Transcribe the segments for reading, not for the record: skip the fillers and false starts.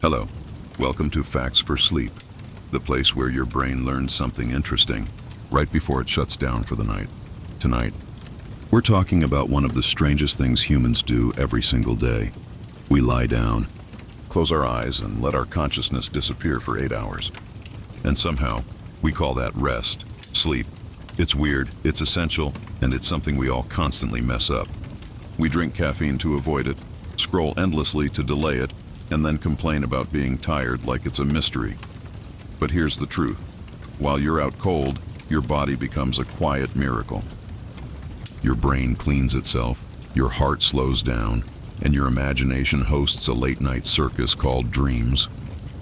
Hello, welcome to Facts for Sleep, the place where your brain learns something interesting right before it shuts down for the night. Tonight, we're talking about one of the strangest things humans do every single day. We lie down, close our eyes, and let our consciousness disappear for 8 hours. And somehow, we call that rest, sleep. It's weird, it's essential, and it's something we all constantly mess up. We drink caffeine to avoid it, scroll endlessly to delay it, and then complain about being tired like it's a mystery. But here's the truth. While you're out cold, your body becomes a quiet miracle. Your brain cleans itself, your heart slows down, and your imagination hosts a late-night circus called dreams.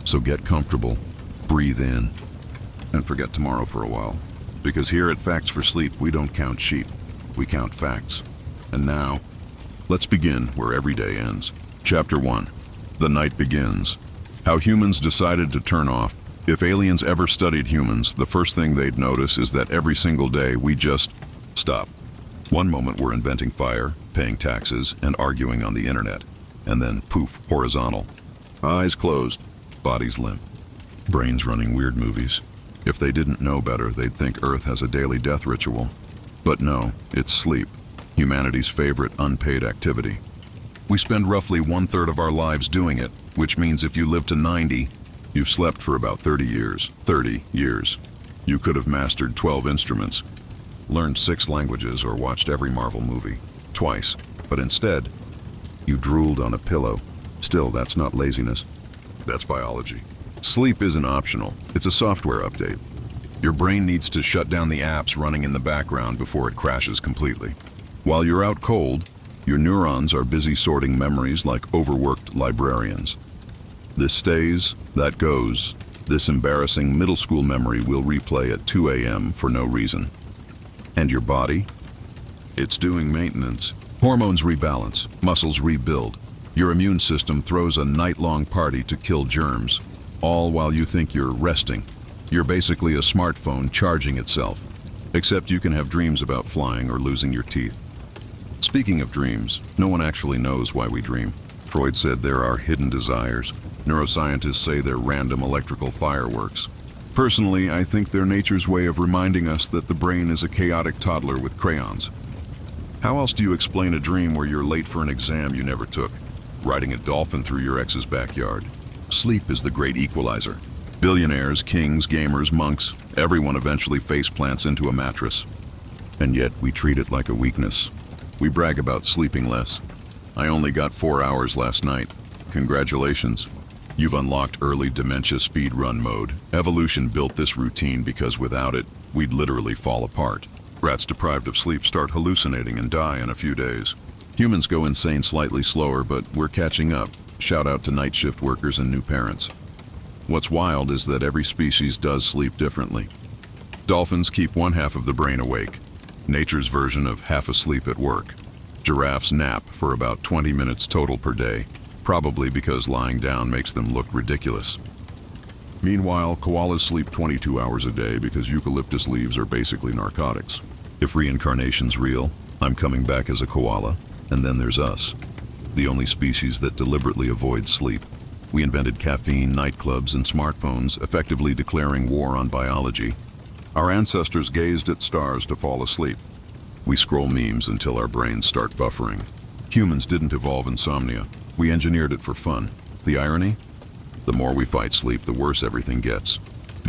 So get comfortable, breathe in, and forget tomorrow for a while. Because here at Facts for Sleep, we don't count sheep, we count facts. And now, let's begin where every day ends. Chapter 1. The night begins. How humans decided to turn off. If aliens ever studied humans, the first thing they'd notice is that every single day we just stop. One moment we're inventing fire, paying taxes, and arguing on the internet. And then, poof, horizontal. Eyes closed, bodies limp. Brains running weird movies. If they didn't know better, they'd think Earth has a daily death ritual. But no, it's sleep, humanity's favorite unpaid activity. We spend roughly 1/3 of our lives doing it, which means if you live to 90, you've slept for about 30 years. 30 years. You could have mastered 12 instruments, learned 6 languages, or watched every Marvel movie. Twice. But instead, you drooled on a pillow. Still, that's not laziness. That's biology. Sleep isn't optional. It's a software update. Your brain needs to shut down the apps running in the background before it crashes completely. While you're out cold, your neurons are busy sorting memories like overworked librarians. This stays, that goes. This embarrassing middle school memory will replay at 2 a.m. for no reason. And your body? It's doing maintenance. Hormones rebalance, muscles rebuild. Your immune system throws a night-long party to kill germs, all while you think you're resting. You're basically a smartphone charging itself, except you can have dreams about flying or losing your teeth. Speaking of dreams, no one actually knows why we dream. Freud said there are hidden desires. Neuroscientists say they're random electrical fireworks. Personally, I think they're nature's way of reminding us that the brain is a chaotic toddler with crayons. How else do you explain a dream where you're late for an exam you never took, riding a dolphin through your ex's backyard? Sleep is the great equalizer. Billionaires, kings, gamers, monks, everyone eventually faceplants into a mattress. And yet we treat it like a weakness. We brag about sleeping less. I only got 4 hours last night. Congratulations. You've unlocked early dementia speedrun mode. Evolution built this routine because without it, we'd literally fall apart. Rats deprived of sleep start hallucinating and die in a few days. Humans go insane slightly slower, but we're catching up. Shout out to night shift workers and new parents. What's wild is that every species does sleep differently. Dolphins keep one half of the brain awake, nature's version of half asleep at work. Giraffes nap for about 20 minutes total per day, probably because lying down makes them look ridiculous. Meanwhile, koalas sleep 22 hours a day because eucalyptus leaves are basically narcotics. If reincarnation's real, I'm coming back as a koala, and then there's us, the only species that deliberately avoids sleep. We invented caffeine, nightclubs, and smartphones, effectively declaring war on biology. Our ancestors gazed at stars to fall asleep. We scroll memes until our brains start buffering. Humans didn't evolve insomnia. We engineered it for fun. The irony? The more we fight sleep, the worse everything gets.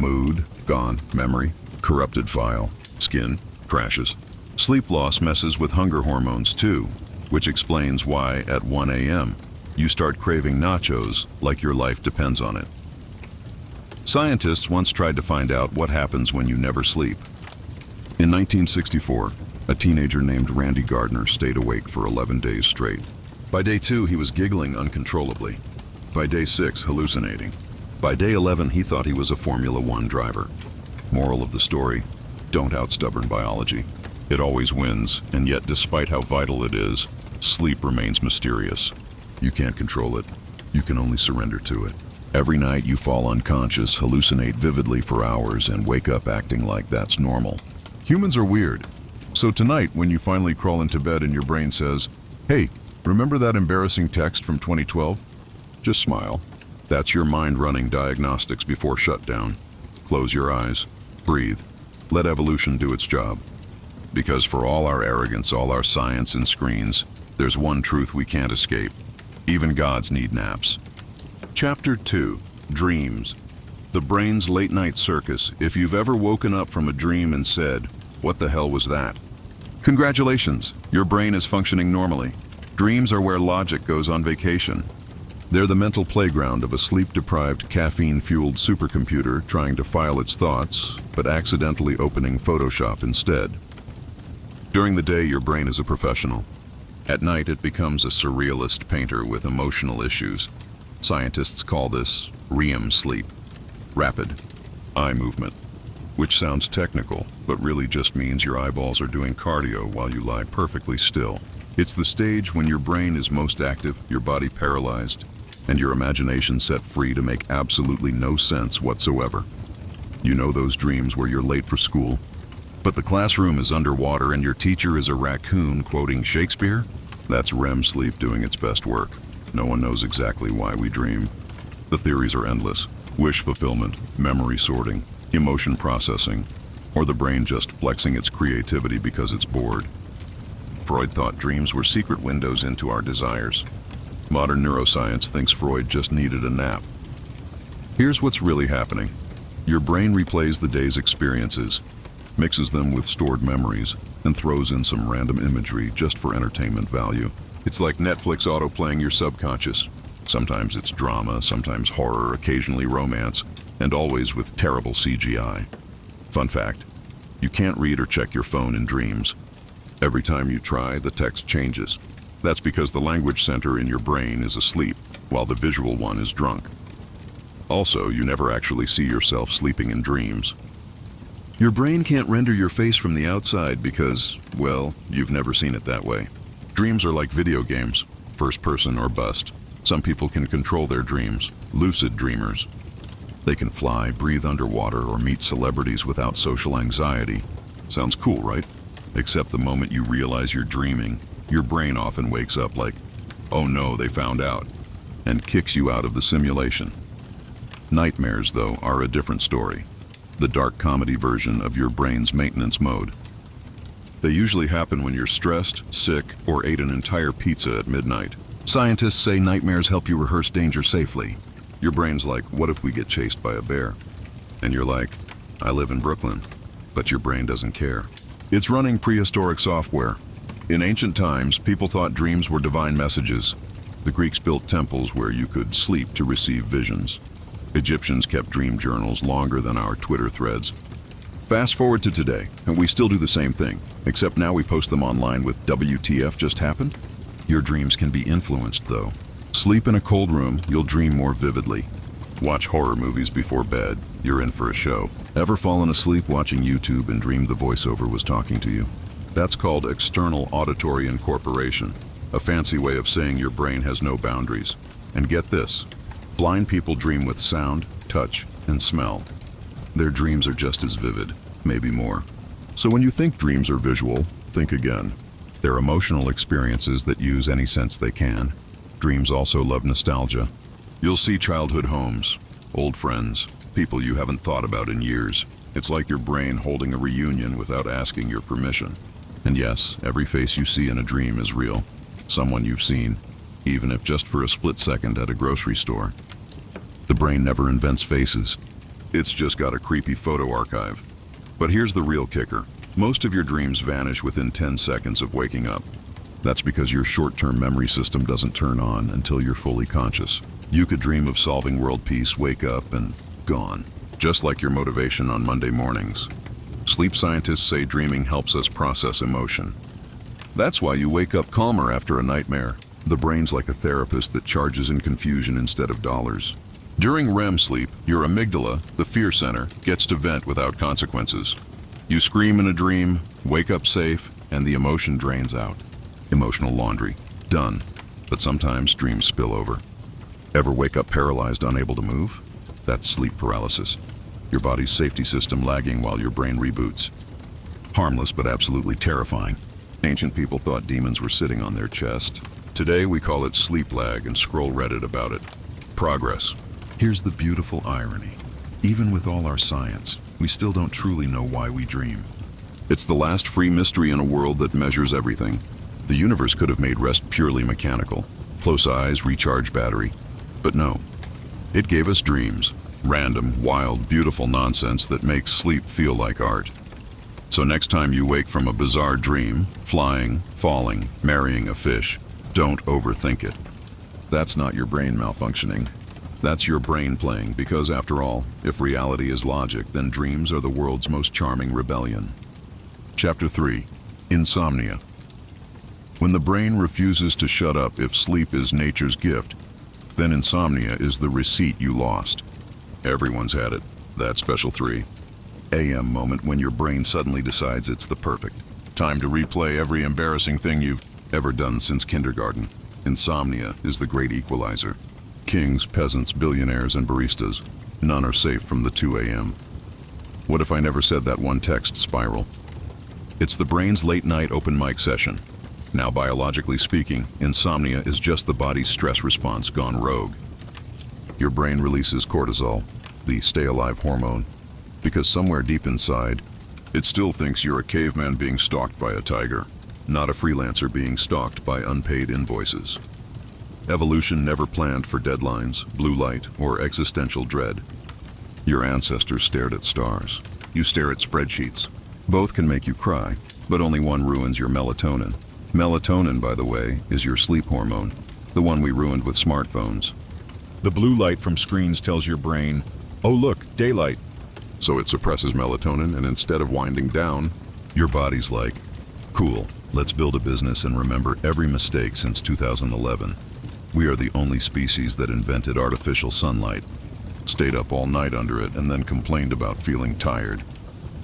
Mood, gone. Memory, corrupted file. Skin, crashes. Sleep loss messes with hunger hormones too, which explains why at 1 a.m. you start craving nachos like your life depends on it. Scientists once tried to find out what happens when you never sleep. In 1964, a teenager named Randy Gardner stayed awake for 11 days straight. By day 2, he was giggling uncontrollably. By day 6, hallucinating. By day 11, he thought he was a Formula One driver. Moral of the story, don't outstubborn biology. It always wins, and yet despite how vital it is, sleep remains mysterious. You can't control it. You can only surrender to it. Every night you fall unconscious, hallucinate vividly for hours, and wake up acting like that's normal. Humans are weird. So tonight, when you finally crawl into bed and your brain says, "Hey, remember that embarrassing text from 2012? Just smile. That's your mind running diagnostics before shutdown. Close your eyes. Breathe. Let evolution do its job. Because for all our arrogance, all our science and screens, there's one truth we can't escape. Even gods need naps. Chapter 2. Dreams. The brain's late-night circus. If you've ever woken up from a dream and said, "What the hell was that?" Congratulations, your brain is functioning normally. Dreams are where logic goes on vacation. They're the mental playground of a sleep-deprived, caffeine-fueled supercomputer trying to file its thoughts, but accidentally opening Photoshop instead. During the day, your brain is a professional. At night, it becomes a surrealist painter with emotional issues. Scientists call this REM sleep, rapid eye movement, which sounds technical, but really just means your eyeballs are doing cardio while you lie perfectly still. It's the stage when your brain is most active, your body paralyzed, and your imagination set free to make absolutely no sense whatsoever. You know those dreams where you're late for school, but the classroom is underwater and your teacher is a raccoon quoting Shakespeare? That's REM sleep doing its best work. No one knows exactly why we dream. The theories are endless. Wish fulfillment, memory sorting, emotion processing, or the brain just flexing its creativity because it's bored. Freud thought dreams were secret windows into our desires. Modern neuroscience thinks Freud just needed a nap. Here's what's really happening. Your brain replays the day's experiences, mixes them with stored memories, and throws in some random imagery just for entertainment value. It's like Netflix auto-playing your subconscious. Sometimes it's drama, sometimes horror, occasionally romance, and always with terrible CGI. Fun fact, you can't read or check your phone in dreams. Every time you try, the text changes. That's because the language center in your brain is asleep, while the visual one is drunk. Also, you never actually see yourself sleeping in dreams. Your brain can't render your face from the outside because, well, you've never seen it that way. Dreams are like video games, first person or bust. Some people can control their dreams, lucid dreamers. They can fly, breathe underwater, or meet celebrities without social anxiety. Sounds cool, right? Except the moment you realize you're dreaming, your brain often wakes up like, "Oh no, they found out," and kicks you out of the simulation. Nightmares, though, are a different story. The dark comedy version of your brain's maintenance mode. They usually happen when you're stressed, sick, or ate an entire pizza at midnight. Scientists say nightmares help you rehearse danger safely. Your brain's like, what if we get chased by a bear? And you're like, I live in Brooklyn. But your brain doesn't care. It's running prehistoric software. In ancient times, people thought dreams were divine messages. The Greeks built temples where you could sleep to receive visions. Egyptians kept dream journals longer than our Twitter threads. Fast forward to today, and we still do the same thing, except now we post them online with WTF just happened? Your dreams can be influenced, though. Sleep in a cold room, you'll dream more vividly. Watch horror movies before bed, you're in for a show. Ever fallen asleep watching YouTube and dreamed the voiceover was talking to you? That's called external auditory incorporation, a fancy way of saying your brain has no boundaries. And get this, blind people dream with sound, touch, and smell. Their dreams are just as vivid, maybe more. So when you think dreams are visual, think again. They're emotional experiences that use any sense they can. Dreams also love nostalgia. You'll see childhood homes, old friends, people you haven't thought about in years. It's like your brain holding a reunion without asking your permission. And yes, every face you see in a dream is real. Someone you've seen, even if just for a split second at a grocery store. The brain never invents faces. It's just got a creepy photo archive. But here's the real kicker. Most of your dreams vanish within 10 seconds of waking up. That's because your short-term memory system doesn't turn on until you're fully conscious. You could dream of solving world peace, wake up, and gone. Just like your motivation on Monday mornings. Sleep scientists say dreaming helps us process emotion. That's why you wake up calmer after a nightmare. The brain's like a therapist that charges in confusion instead of dollars. During REM sleep, your amygdala, the fear center, gets to vent without consequences. You scream in a dream, wake up safe, and the emotion drains out. Emotional laundry. Done. But sometimes dreams spill over. Ever wake up paralyzed, unable to move? That's sleep paralysis. Your body's safety system lagging while your brain reboots. Harmless but absolutely terrifying. Ancient people thought demons were sitting on their chest. Today we call it sleep lag and scroll Reddit about it. Progress. Here's the beautiful irony. Even with all our science, we still don't truly know why we dream. It's the last free mystery in a world that measures everything. The universe could have made rest purely mechanical. Close eyes, recharge battery. But no. It gave us dreams. Random, wild, beautiful nonsense that makes sleep feel like art. So next time you wake from a bizarre dream, flying, falling, marrying a fish, don't overthink it. That's not your brain malfunctioning. That's your brain playing, because after all, if reality is logic, then dreams are the world's most charming rebellion. Chapter 3. Insomnia. When the brain refuses to shut up if sleep is nature's gift, then insomnia is the receipt you lost. Everyone's had it, that special 3 a.m. moment when your brain suddenly decides it's the perfect time to replay every embarrassing thing you've ever done since kindergarten. Insomnia is the great equalizer. Kings, peasants, billionaires, and baristas, none are safe from the 2 a.m. What if I never said that one text spiral? It's the brain's late-night open mic session. Now, biologically speaking, insomnia is just the body's stress response gone rogue. Your brain releases cortisol, the stay-alive hormone, because somewhere deep inside, it still thinks you're a caveman being stalked by a tiger, not a freelancer being stalked by unpaid invoices. Evolution never planned for deadlines, blue light, or existential dread. Your ancestors stared at stars. You stare at spreadsheets. Both can make you cry, but only one ruins your melatonin. Melatonin, by the way, is your sleep hormone, the one we ruined with smartphones. The blue light from screens tells your brain, oh look, daylight. So it suppresses melatonin, and instead of winding down, your body's like, cool, let's build a business and remember every mistake since 2011. We are the only species that invented artificial sunlight, stayed up all night under it, and then complained about feeling tired.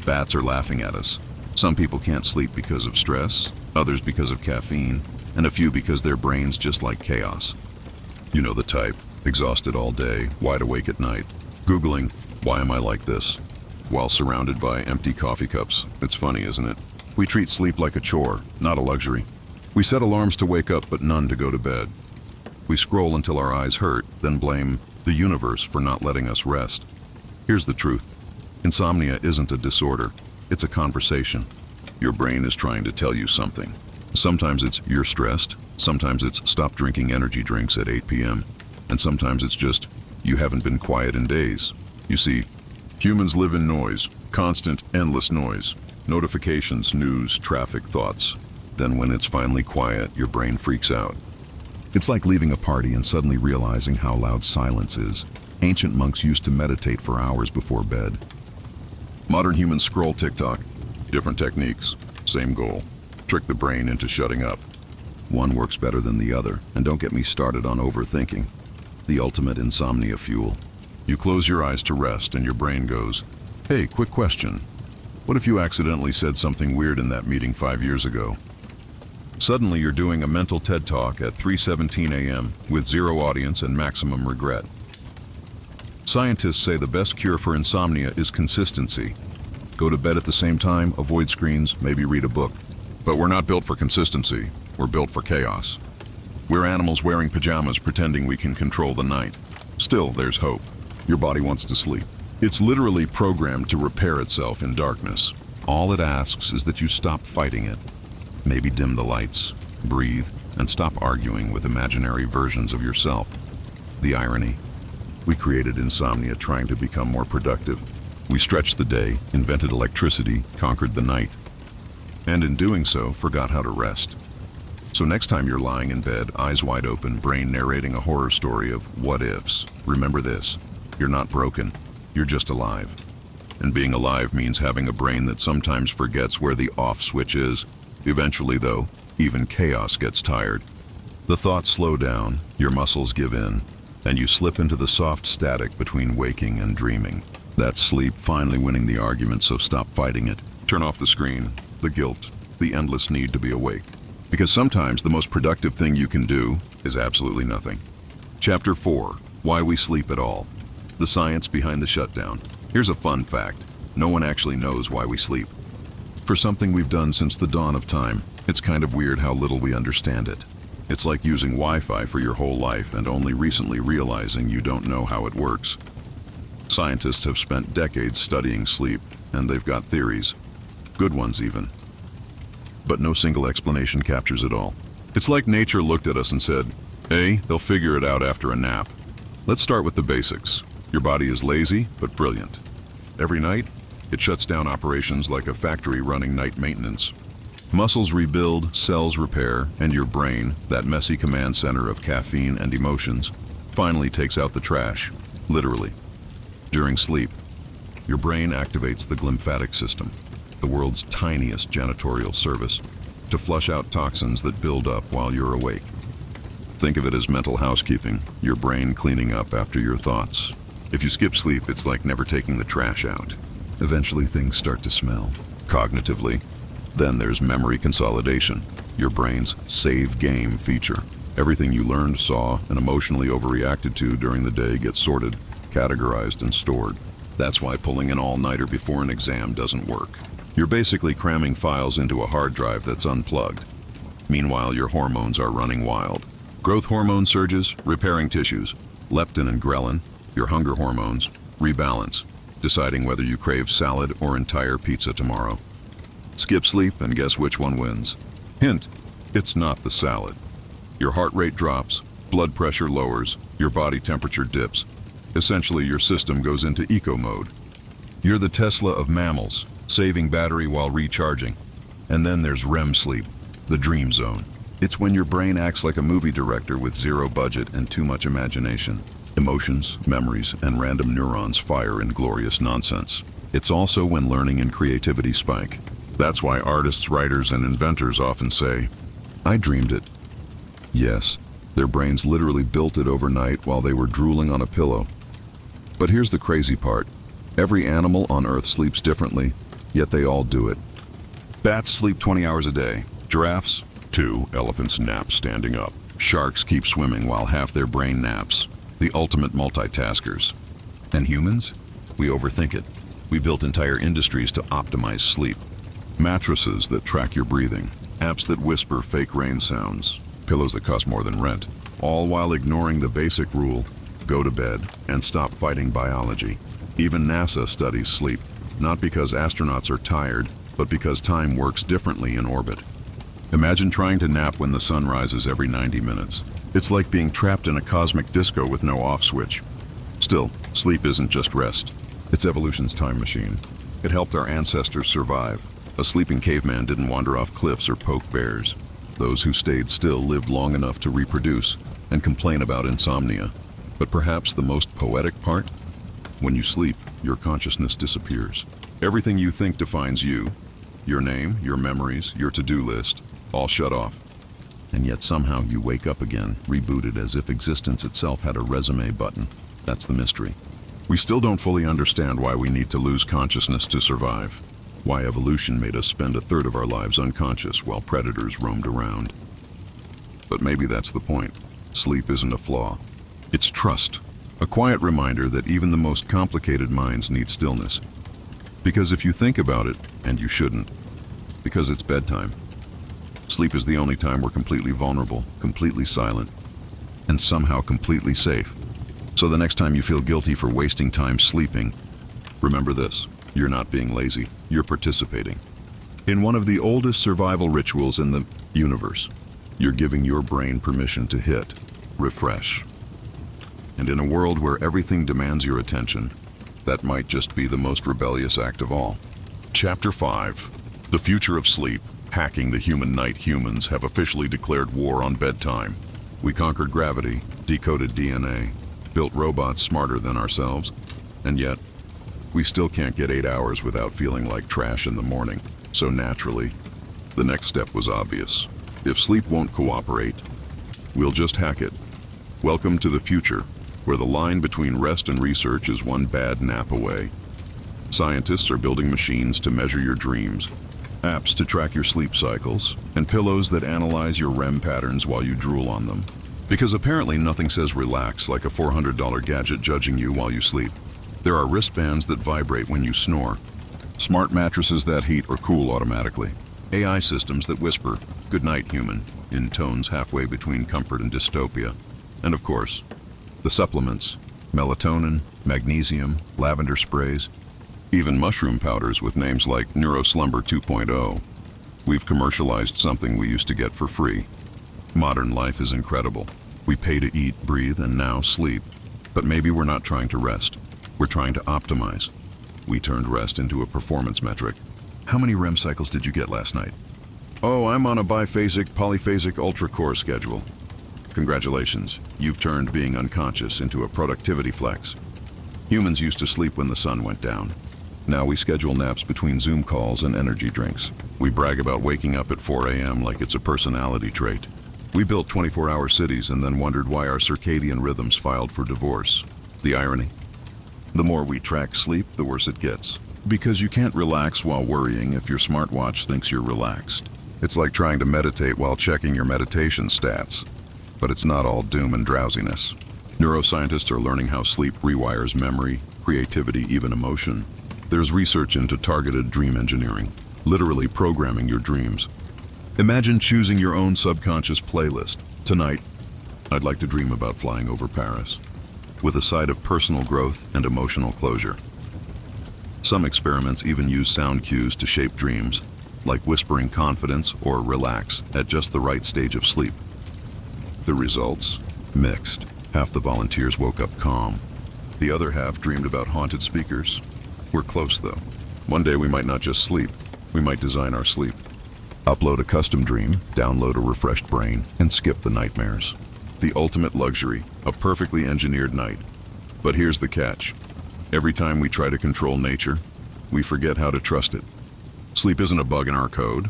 Bats are laughing at us. Some people can't sleep because of stress, others because of caffeine, and a few because their brains just like chaos. You know the type, exhausted all day, wide awake at night, Googling, why am I like this? While surrounded by empty coffee cups. It's funny, isn't it? We treat sleep like a chore, not a luxury. We set alarms to wake up, but none to go to bed. We scroll until our eyes hurt, then blame the universe for not letting us rest. Here's the truth. Insomnia isn't a disorder. It's a conversation. Your brain is trying to tell you something. Sometimes it's you're stressed. Sometimes it's stop drinking energy drinks at 8 p.m. And sometimes it's just you haven't been quiet in days. You see, humans live in noise, constant, endless noise. Notifications, news, traffic, thoughts. Then when it's finally quiet, your brain freaks out. It's like leaving a party and suddenly realizing how loud silence is. Ancient monks used to meditate for hours before bed. Modern humans scroll TikTok. Different techniques, same goal. Trick the brain into shutting up. One works better than the other, and don't get me started on overthinking. The ultimate insomnia fuel. You close your eyes to rest and your brain goes, hey, quick question. What if you accidentally said something weird in that meeting 5 years ago? Suddenly you're doing a mental TED Talk at 3:17 a.m. with zero audience and maximum regret. Scientists say the best cure for insomnia is consistency. Go to bed at the same time, avoid screens, maybe read a book. But we're not built for consistency. We're built for chaos. We're animals wearing pajamas pretending we can control the night. Still, there's hope. Your body wants to sleep. It's literally programmed to repair itself in darkness. All it asks is that you stop fighting it. Maybe dim the lights, breathe, and stop arguing with imaginary versions of yourself. The irony. We created insomnia trying to become more productive. We stretched the day, invented electricity, conquered the night, and in doing so, forgot how to rest. So next time you're lying in bed, eyes wide open, brain narrating a horror story of what-ifs, remember this. You're not broken. You're just alive. And being alive means having a brain that sometimes forgets where the off switch is. Eventually, though, even chaos gets tired. The thoughts slow down, your muscles give in, and you slip into the soft static between waking and dreaming. That's sleep finally winning the argument, so stop fighting it. Turn off the screen, the guilt, the endless need to be awake. Because sometimes the most productive thing you can do is absolutely nothing. Chapter 4. Why we sleep at all. The science behind the shutdown. Here's a fun fact. No one actually knows why we sleep. For something we've done since the dawn of time, it's kind of weird how little we understand it. It's like using Wi-Fi for your whole life and only recently realizing you don't know how it works. Scientists have spent decades studying sleep, and they've got theories. Good ones even. But no single explanation captures it all. It's like nature looked at us and said, "Hey, they'll figure it out after a nap." Let's start with the basics. Your body is lazy, but brilliant. Every night, it shuts down operations like a factory running night maintenance. Muscles rebuild, cells repair, and your brain, that messy command center of caffeine and emotions, finally takes out the trash, literally. During sleep, your brain activates the glymphatic system, the world's tiniest janitorial service, to flush out toxins that build up while you're awake. Think of it as mental housekeeping, your brain cleaning up after your thoughts. If you skip sleep, it's like never taking the trash out. Eventually things start to smell, cognitively. Then there's memory consolidation, your brain's save game feature. Everything you learned, saw, and emotionally overreacted to during the day gets sorted, categorized, and stored. That's why pulling an all-nighter before an exam doesn't work. You're basically cramming files into a hard drive that's unplugged. Meanwhile, your hormones are running wild. Growth hormone surges, repairing tissues. Leptin and ghrelin, your hunger hormones, rebalance, deciding whether you crave salad or entire pizza tomorrow. Skip sleep and guess which one wins. Hint, it's not the salad. Your heart rate drops, blood pressure lowers, your body temperature dips. Essentially, your system goes into eco mode. You're the Tesla of mammals, saving battery while recharging. And then there's REM sleep, the dream zone. It's when your brain acts like a movie director with zero budget and too much imagination. Emotions, memories, and random neurons fire in glorious nonsense. It's also when learning and creativity spike. That's why artists, writers, and inventors often say, "I dreamed it." Yes, their brains literally built it overnight while they were drooling on a pillow. But here's the crazy part. Every animal on Earth sleeps differently, yet they all do it. Bats sleep 20 hours a day. Giraffes, 2. Elephants nap standing up. Sharks keep swimming while half their brain naps. The ultimate multitaskers. And humans? We overthink it. We built entire industries to optimize sleep. Mattresses that track your breathing. Apps that whisper fake rain sounds. Pillows that cost more than rent. All while ignoring the basic rule, go to bed and stop fighting biology. Even NASA studies sleep, not because astronauts are tired, but because time works differently in orbit. Imagine trying to nap when the sun rises every 90 minutes. It's like being trapped in a cosmic disco with no off switch. Still, sleep isn't just rest. It's evolution's time machine. It helped our ancestors survive. A sleeping caveman didn't wander off cliffs or poke bears. Those who stayed still lived long enough to reproduce and complain about insomnia. But perhaps the most poetic part? When you sleep, your consciousness disappears. Everything you think defines you, your name, your memories, your to-do list, all shut off. And yet somehow you wake up again, rebooted as if existence itself had a resume button. That's the mystery. We still don't fully understand why we need to lose consciousness to survive. Why evolution made us spend a third of our lives unconscious while predators roamed around. But maybe that's the point. Sleep isn't a flaw. It's trust. A quiet reminder that even the most complicated minds need stillness. Because if you think about it, and you shouldn't, because it's bedtime, sleep is the only time we're completely vulnerable, completely silent, and somehow completely safe. So the next time you feel guilty for wasting time sleeping, remember this: you're not being lazy, you're participating. In one of the oldest survival rituals in the universe, you're giving your brain permission to hit refresh. And in a world where everything demands your attention, that might just be the most rebellious act of all. Chapter 5. The Future of Sleep. Hacking the Human Night. Humans have officially declared war on bedtime. We conquered gravity, decoded DNA, built robots smarter than ourselves, and yet, we still can't get 8 hours without feeling like trash in the morning. So naturally, the next step was obvious. If sleep won't cooperate, we'll just hack it. Welcome to the future, where the line between rest and research is one bad nap away. Scientists are building machines to measure your dreams, apps to track your sleep cycles, and pillows that analyze your REM patterns while you drool on them. Because apparently nothing says relax like a $400 gadget judging you while you sleep. There are wristbands that vibrate when you snore, smart mattresses that heat or cool automatically, AI systems that whisper, "Good night, human," in tones halfway between comfort and dystopia. And of course, the supplements, melatonin, magnesium, lavender sprays, even mushroom powders with names like Neuroslumber 2.0. We've commercialized something we used to get for free. Modern life is incredible. We pay to eat, breathe, and now sleep. But maybe we're not trying to rest. We're trying to optimize. We turned rest into a performance metric. How many REM cycles did you get last night? Oh, I'm on a biphasic, polyphasic ultra-core schedule. Congratulations, you've turned being unconscious into a productivity flex. Humans used to sleep when the sun went down. Now we schedule naps between Zoom calls and energy drinks. We brag about waking up at 4 a.m. like it's a personality trait. We built 24-hour cities and then wondered why our circadian rhythms filed for divorce. The irony? The more we track sleep, the worse it gets. Because you can't relax while worrying if your smartwatch thinks you're relaxed. It's like trying to meditate while checking your meditation stats. But it's not all doom and drowsiness. Neuroscientists are learning how sleep rewires memory, creativity, even emotion. There's research into targeted dream engineering, literally programming your dreams. Imagine choosing your own subconscious playlist. Tonight, I'd like to dream about flying over Paris, with a side of personal growth and emotional closure. Some experiments even use sound cues to shape dreams, like whispering confidence or relax at just the right stage of sleep. The results? Mixed. Half the volunteers woke up calm. The other half dreamed about haunted speakers. We're close, though. One day we might not just sleep, we might design our sleep. Upload a custom dream, download a refreshed brain, and skip the nightmares. The ultimate luxury, a perfectly engineered night. But here's the catch. Every time we try to control nature, we forget how to trust it. Sleep isn't a bug in our code.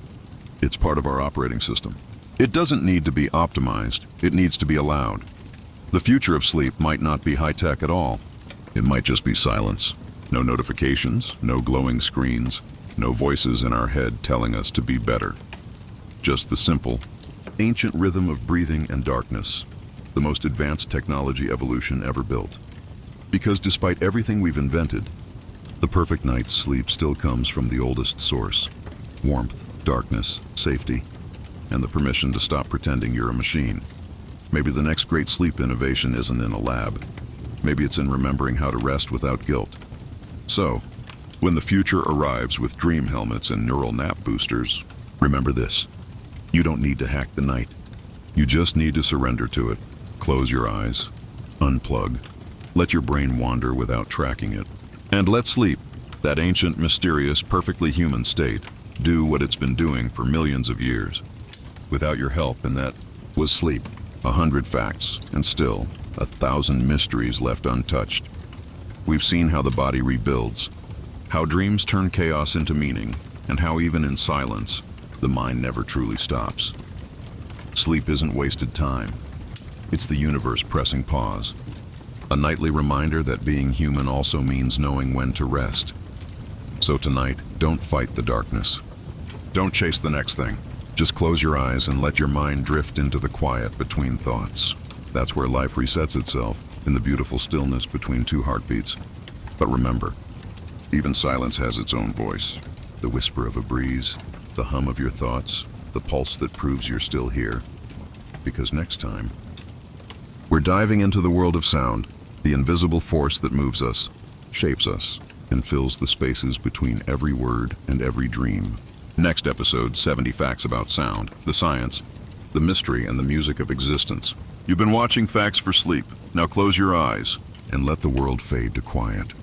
It's part of our operating system. It doesn't need to be optimized, it needs to be allowed. The future of sleep might not be high-tech at all. It might just be silence. No notifications, no glowing screens, no voices in our head telling us to be better. Just the simple, ancient rhythm of breathing and darkness, the most advanced technology evolution ever built. Because despite everything we've invented, the perfect night's sleep still comes from the oldest source: warmth, darkness, safety, and the permission to stop pretending you're a machine. Maybe the next great sleep innovation isn't in a lab. Maybe it's in remembering how to rest without guilt. So, when the future arrives with dream helmets and neural nap boosters, remember this: you don't need to hack the night. You just need to surrender to it. Close your eyes, unplug, let your brain wander without tracking it, and let sleep, that ancient, mysterious, perfectly human state, do what it's been doing for millions of years. Without your help, and that was sleep. 100 facts, and still 1,000 mysteries left untouched. We've seen how the body rebuilds, how dreams turn chaos into meaning, and how even in silence, the mind never truly stops. Sleep isn't wasted time. It's the universe pressing pause. A nightly reminder that being human also means knowing when to rest. So tonight, don't fight the darkness. Don't chase the next thing. Just close your eyes and let your mind drift into the quiet between thoughts. That's where life resets itself, in the beautiful stillness between two heartbeats. But remember, even silence has its own voice. The whisper of a breeze, the hum of your thoughts, the pulse that proves you're still here. Because next time, we're diving into the world of sound, the invisible force that moves us, shapes us, and fills the spaces between every word and every dream. Next episode, 70 Facts About Sound, the science, the mystery, and the music of existence. You've been watching Facts for Sleep. Now close your eyes and let the world fade to quiet.